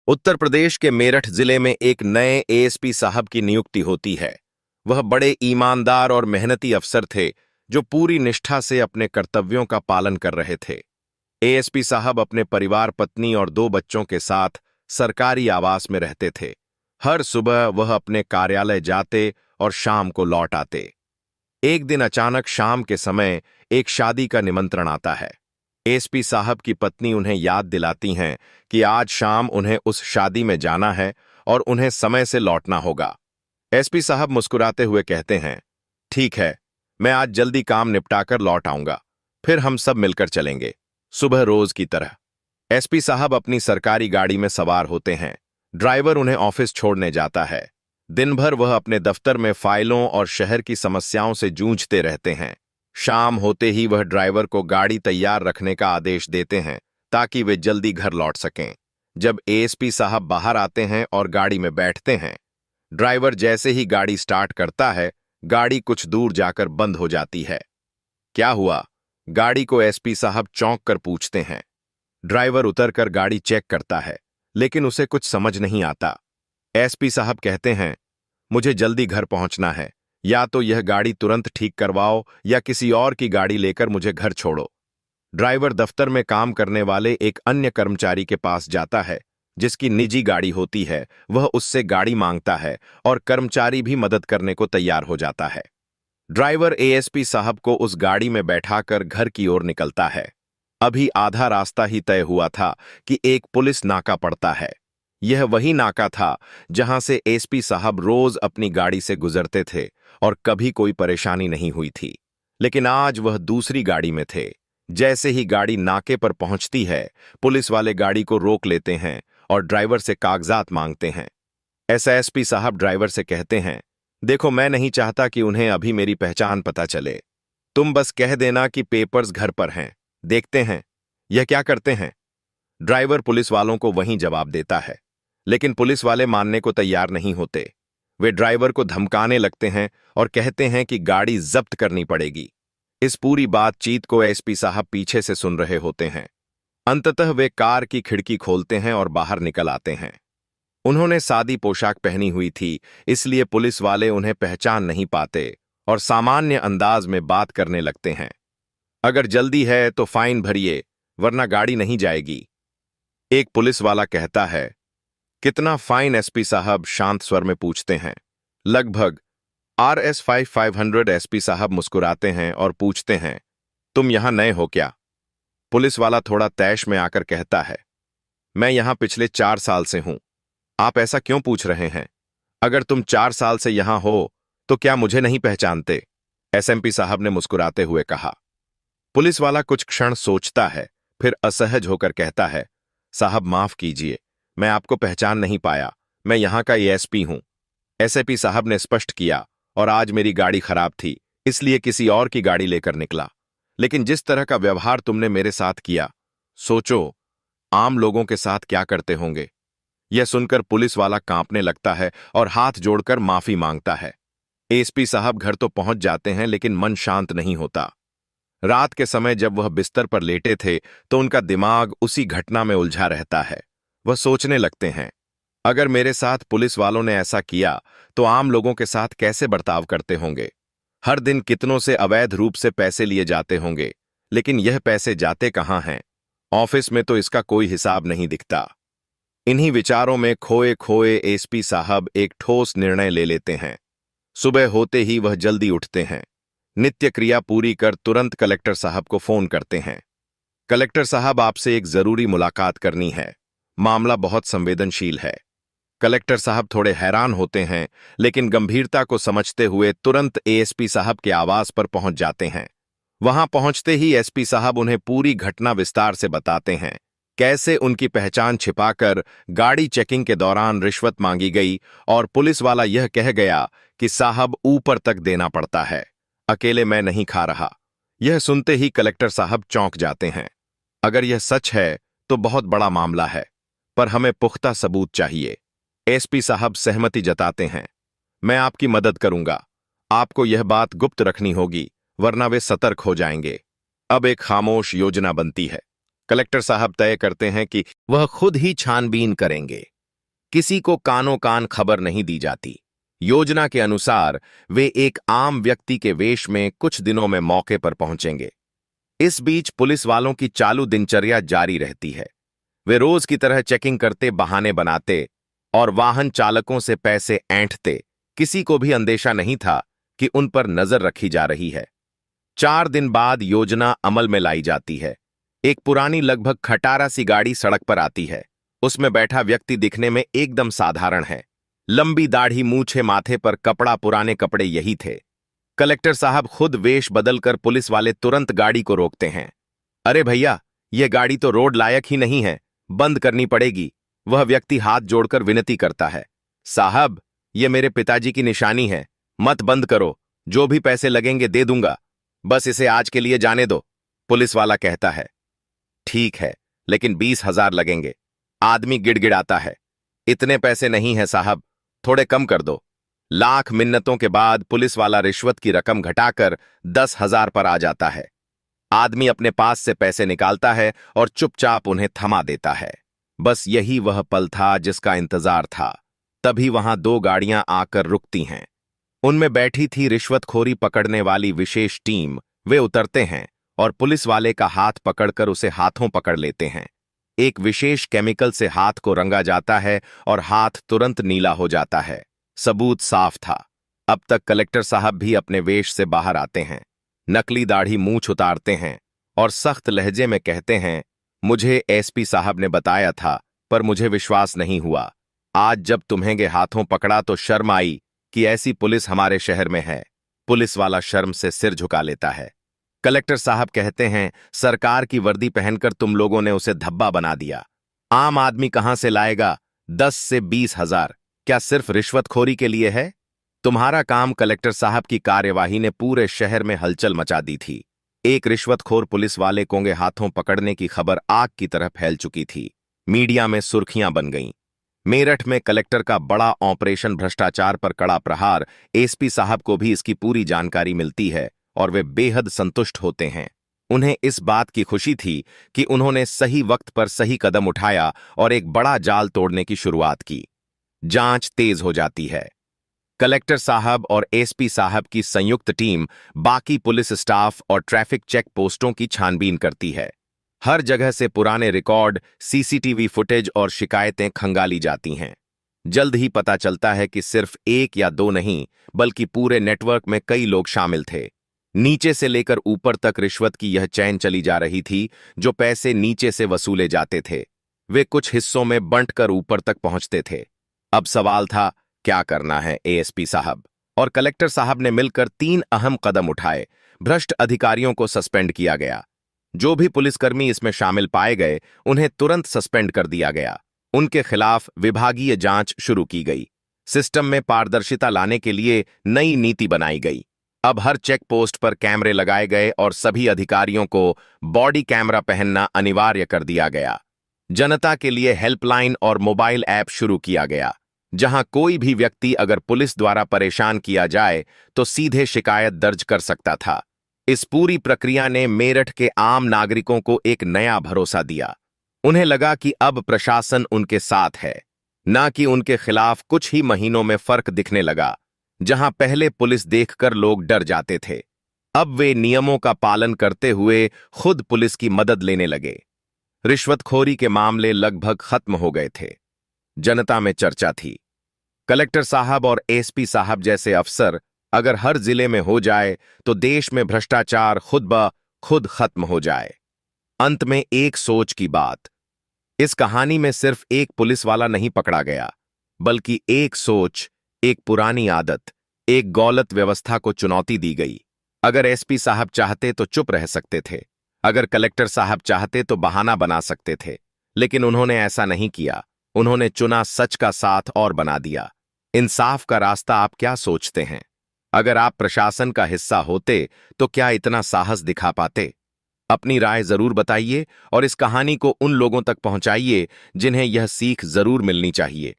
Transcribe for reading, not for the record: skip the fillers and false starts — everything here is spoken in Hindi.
उत्तर प्रदेश के मेरठ जिले में एक नए एएसपी साहब की नियुक्ति होती है। वह बड़े ईमानदार और मेहनती अफसर थे जो पूरी निष्ठा से अपने कर्तव्यों का पालन कर रहे थे। एएसपी साहब अपने परिवार, पत्नी और 2 बच्चों के साथ सरकारी आवास में रहते थे। हर सुबह वह अपने कार्यालय जाते और शाम को लौट आते। एक दिन अचानक शाम के समय एक शादी का निमंत्रण आता है। एएसपी साहब की पत्नी उन्हें याद दिलाती हैं कि आज शाम उन्हें उस शादी में जाना है और उन्हें समय से लौटना होगा। एएसपी साहब मुस्कुराते हुए कहते हैं, ठीक है, मैं आज जल्दी काम निपटाकर लौट आऊंगा, फिर हम सब मिलकर चलेंगे, सुबह रोज की तरह। एसपी साहब अपनी सरकारी गाड़ी में सवार होते हैं। ड्राइवर उन्हें ऑफिस छोड़ने जाता है। दिन भर वह अपने दफ्तर में फाइलों और शहर की समस्याओं से जूझते रहते हैं। शाम होते ही वह ड्राइवर को गाड़ी तैयार रखने का आदेश देते हैं ताकि वे जल्दी घर लौट सकें। जब एएसपी साहब बाहर आते हैं और गाड़ी में बैठते हैं, ड्राइवर जैसे ही गाड़ी स्टार्ट करता है, गाड़ी कुछ दूर जाकर बंद हो जाती है। क्या हुआ? गाड़ी को एसपी साहब चौंक कर पूछते हैं। ड्राइवर उतरकर गाड़ी चेक करता है, लेकिन उसे कुछ समझ नहीं आता। एसपी साहब कहते हैं, मुझे जल्दी घर पहुंचना है, या तो यह गाड़ी तुरंत ठीक करवाओ या किसी और की गाड़ी लेकर मुझे घर छोड़ो। ड्राइवर दफ्तर में काम करने वाले एक अन्य कर्मचारी के पास जाता है जिसकी निजी गाड़ी होती है। वह उससे गाड़ी मांगता है और कर्मचारी भी मदद करने को तैयार हो जाता है। ड्राइवर एएसपी साहब को उस गाड़ी में बैठाकर घर की ओर निकलता है। अभी आधा रास्ता ही तय हुआ था कि एक पुलिस नाका पड़ता है। यह वही नाका था जहां से एसपी साहब रोज अपनी गाड़ी से गुजरते थे और कभी कोई परेशानी नहीं हुई थी। लेकिन आज वह दूसरी गाड़ी में थे। जैसे ही गाड़ी नाके पर पहुंचती है, पुलिस वाले गाड़ी को रोक लेते हैं और ड्राइवर से कागजात मांगते हैं। एसपी साहब ड्राइवर से कहते हैं, देखो, मैं नहीं चाहता कि उन्हें अभी मेरी पहचान पता चले। तुम बस कह देना कि पेपर्स घर पर हैं, देखते हैं यह क्या करते हैं। ड्राइवर पुलिस वालों को वहीं जवाब देता है, लेकिन पुलिस वाले मानने को तैयार नहीं होते। वे ड्राइवर को धमकाने लगते हैं और कहते हैं कि गाड़ी जब्त करनी पड़ेगी। इस पूरी बातचीत को एसपी साहब पीछे से सुन रहे होते हैं। अंततः वे कार की खिड़की खोलते हैं और बाहर निकल आते हैं। उन्होंने सादी पोशाक पहनी हुई थी, इसलिए पुलिस वाले उन्हें पहचान नहीं पाते और सामान्य अंदाज में बात करने लगते हैं। अगर जल्दी है तो फाइन भरिए, वरना गाड़ी नहीं जाएगी। एक पुलिस वाला कहता है, कितना फाइन? एसपी साहब शांत स्वर में पूछते हैं। लगभग RS 500। एसपी साहब मुस्कुराते हैं और पूछते हैं, तुम यहां नए हो क्या? पुलिस वाला थोड़ा तैश में आकर कहता है, मैं यहां पिछले 4 साल से हूं। आप ऐसा क्यों पूछ रहे हैं? अगर तुम 4 साल से यहां हो तो क्या मुझे नहीं पहचानते? एसएमपी साहब ने मुस्कुराते हुए कहा। पुलिस वाला कुछ क्षण सोचता है, फिर असहज होकर कहता है, साहब माफ कीजिए, मैं आपको पहचान नहीं पाया। मैं यहां का एएसपी हूं। एसएपी साहब ने स्पष्ट किया, और आज मेरी गाड़ी खराब थी, इसलिए किसी और की गाड़ी लेकर निकला। लेकिन जिस तरह का व्यवहार तुमने मेरे साथ किया, सोचो आम लोगों के साथ क्या करते होंगे। यह सुनकर पुलिस वाला कांपने लगता है और हाथ जोड़कर माफी मांगता है। एसपी साहब घर तो पहुंच जाते हैं, लेकिन मन शांत नहीं होता। रात के समय जब वह बिस्तर पर लेटे थे तो उनका दिमाग उसी घटना में उलझा रहता है। वह सोचने लगते हैं, अगर मेरे साथ पुलिस वालों ने ऐसा किया तो आम लोगों के साथ कैसे बर्ताव करते होंगे। हर दिन कितनों से अवैध रूप से पैसे लिए जाते होंगे, लेकिन यह पैसे जाते कहां हैं? ऑफिस में तो इसका कोई हिसाब नहीं दिखता। इन्हीं विचारों में खोए खोए एसपी साहब एक ठोस निर्णय ले लेते हैं। सुबह होते ही वह जल्दी उठते हैं। नित्य क्रिया पूरी कर तुरंत कलेक्टर साहब को फोन करते हैं। कलेक्टर साहब, आपसे एक जरूरी मुलाकात करनी है। मामला बहुत संवेदनशील है। कलेक्टर साहब थोड़े हैरान होते हैं, लेकिन गंभीरता को समझते हुए तुरंत एएसपी साहब के आवास पर पहुंच जाते हैं। वहां पहुंचते ही एसपी साहब उन्हें पूरी घटना विस्तार से बताते हैं, कैसे उनकी पहचान छिपाकर गाड़ी चेकिंग के दौरान रिश्वत मांगी गई और पुलिस वाला यह कह गया कि साहब ऊपर तक देना पड़ता है, अकेले मैं नहीं खा रहा। यह सुनते ही कलेक्टर साहब चौंक जाते हैं। अगर यह सच है तो बहुत बड़ा मामला है, पर हमें पुख्ता सबूत चाहिए। एसपी साहब सहमति जताते हैं। मैं आपकी मदद करूंगा। आपको यह बात गुप्त रखनी होगी, वरना वे सतर्क हो जाएंगे। अब एक खामोश योजना बनती है। कलेक्टर साहब तय करते हैं कि वह खुद ही छानबीन करेंगे। किसी को कानों कान खबर नहीं दी जाती। योजना के अनुसार वे एक आम व्यक्ति के वेश में कुछ दिनों में मौके पर पहुंचेंगे। इस बीच पुलिस वालों की चालू दिनचर्या जारी रहती है। वे रोज की तरह चेकिंग करते, बहाने बनाते और वाहन चालकों से पैसे ऐंठते। किसी को भी अंदेशा नहीं था कि उन पर नजर रखी जा रही है। 4 दिन बाद योजना अमल में लाई जाती है। एक पुरानी लगभग खटारा सी गाड़ी सड़क पर आती है। उसमें बैठा व्यक्ति दिखने में एकदम साधारण है। लंबी दाढ़ी, मूछे, माथे पर कपड़ा, पुराने कपड़े यही थे। कलेक्टर साहब खुद वेश बदलकर पुलिस वाले तुरंत गाड़ी को रोकते हैं। अरे भैया, यह गाड़ी तो रोड लायक ही नहीं है, बंद करनी पड़ेगी। वह व्यक्ति हाथ जोड़कर विनती करता है। साहब, यह मेरे पिताजी की निशानी है, मत बंद करो, जो भी पैसे लगेंगे दे दूंगा, बस इसे आज के लिए जाने दो। पुलिस वाला कहता है, ठीक है, लेकिन 20,000 लगेंगे। आदमी गिड़गिड़ाता है, इतने पैसे नहीं है साहब, थोड़े कम कर दो। लाख मिन्नतों के बाद पुलिस वाला रिश्वत की रकम घटाकर 10,000 पर आ जाता है। आदमी अपने पास से पैसे निकालता है और चुपचाप उन्हें थमा देता है। बस यही वह पल था जिसका इंतजार था। तभी वहां 2 गाड़ियां आकर रुकती हैं। उनमें बैठी थी रिश्वतखोरी पकड़ने वाली विशेष टीम। वे उतरते हैं और पुलिस वाले का हाथ पकड़कर उसे हाथों पकड़ लेते हैं। एक विशेष केमिकल से हाथ को रंगा जाता है और हाथ तुरंत नीला हो जाता है। सबूत साफ था। अब तक कलेक्टर साहब भी अपने वेश से बाहर आते हैं, नकली दाढ़ी, मूंछ उतारते हैं और सख्त लहजे में कहते हैं, मुझे एसपी साहब ने बताया था, पर मुझे विश्वास नहीं हुआ। आज जब तुम्हें हाथों पकड़ा तो शर्म आई कि ऐसी पुलिस हमारे शहर में है। पुलिस वाला शर्म से सिर झुका लेता है। कलेक्टर साहब कहते हैं, सरकार की वर्दी पहनकर तुम लोगों ने उसे धब्बा बना दिया। आम आदमी कहां से लाएगा 10 से 20,000? क्या सिर्फ रिश्वतखोरी के लिए है? तुम्हारा काम। कलेक्टर साहब की कार्यवाही ने पूरे शहर में हलचल मचा दी थी। एक रिश्वतखोर पुलिस वाले को हाथों पकड़ने की खबर आग की तरह फैल चुकी थी। मीडिया में सुर्खियां बन गईं। मेरठ में कलेक्टर का बड़ा ऑपरेशन भ्रष्टाचार पर कड़ा प्रहार। एसपी साहब को भी इसकी पूरी जानकारी मिलती है और वे बेहद संतुष्ट होते हैं। उन्हें इस बात की खुशी थी कि उन्होंने सही वक्त पर सही कदम उठाया और एक बड़ा जाल तोड़ने की शुरुआत की। जांच तेज हो जाती है। कलेक्टर साहब और एसपी साहब की संयुक्त टीम बाकी पुलिस स्टाफ और ट्रैफिक चेक पोस्टों की छानबीन करती है। हर जगह से पुराने रिकॉर्ड, सीसीटीवी फुटेज और शिकायतें खंगाली जाती हैं। जल्द ही पता चलता है कि सिर्फ 1 या 2 नहीं, बल्कि पूरे नेटवर्क में कई लोग शामिल थे। नीचे से लेकर ऊपर तक रिश्वत की यह चैन चली जा रही थी। जो पैसे नीचे से वसूले जाते थे, वे कुछ हिस्सों में बंटकर ऊपर तक पहुंचते थे। अब सवाल था, क्या करना है? एएसपी साहब और कलेक्टर साहब ने मिलकर 3 अहम कदम उठाए। भ्रष्ट अधिकारियों को सस्पेंड किया गया। जो भी पुलिसकर्मी इसमें शामिल पाए गए, उन्हें तुरंत सस्पेंड कर दिया गया। उनके खिलाफ विभागीय जांच शुरू की गई। सिस्टम में पारदर्शिता लाने के लिए नई नीति बनाई गई। अब हर चेक पोस्ट पर कैमरे लगाए गए और सभी अधिकारियों को बॉडी कैमरा पहनना अनिवार्य कर दिया गया। जनता के लिए हेल्पलाइन और मोबाइल ऐप शुरू किया गया, जहां कोई भी व्यक्ति अगर पुलिस द्वारा परेशान किया जाए तो सीधे शिकायत दर्ज कर सकता था। इस पूरी प्रक्रिया ने मेरठ के आम नागरिकों को एक नया भरोसा दिया। उन्हें लगा कि अब प्रशासन उनके साथ है, ना कि उनके खिलाफ। कुछ ही महीनों में फर्क दिखने लगा। जहां पहले पुलिस देखकर लोग डर जाते थे, अब वे नियमों का पालन करते हुए खुद पुलिस की मदद लेने लगे। रिश्वतखोरी के मामले लगभग खत्म हो गए थे। जनता में चर्चा थी, कलेक्टर साहब और एसपी साहब जैसे अफसर अगर हर जिले में हो जाए तो देश में भ्रष्टाचार खुद ब खुद खत्म हो जाए। अंत में एक सोच की बात। इस कहानी में सिर्फ एक पुलिस वाला नहीं पकड़ा गया, बल्कि एक सोच, एक पुरानी आदत, एक गलत व्यवस्था को चुनौती दी गई। अगर एसपी साहब चाहते तो चुप रह सकते थे, अगर कलेक्टर साहब चाहते तो बहाना बना सकते थे, लेकिन उन्होंने ऐसा नहीं किया। उन्होंने चुना सच का साथ और बना दिया। इंसाफ का रास्ता। आप क्या सोचते हैं? अगर आप प्रशासन का हिस्सा होते तो क्या इतना साहस दिखा पाते? अपनी राय जरूर बताइए और इस कहानी को उन लोगों तक पहुंचाइए जिन्हें यह सीख जरूर मिलनी चाहिए।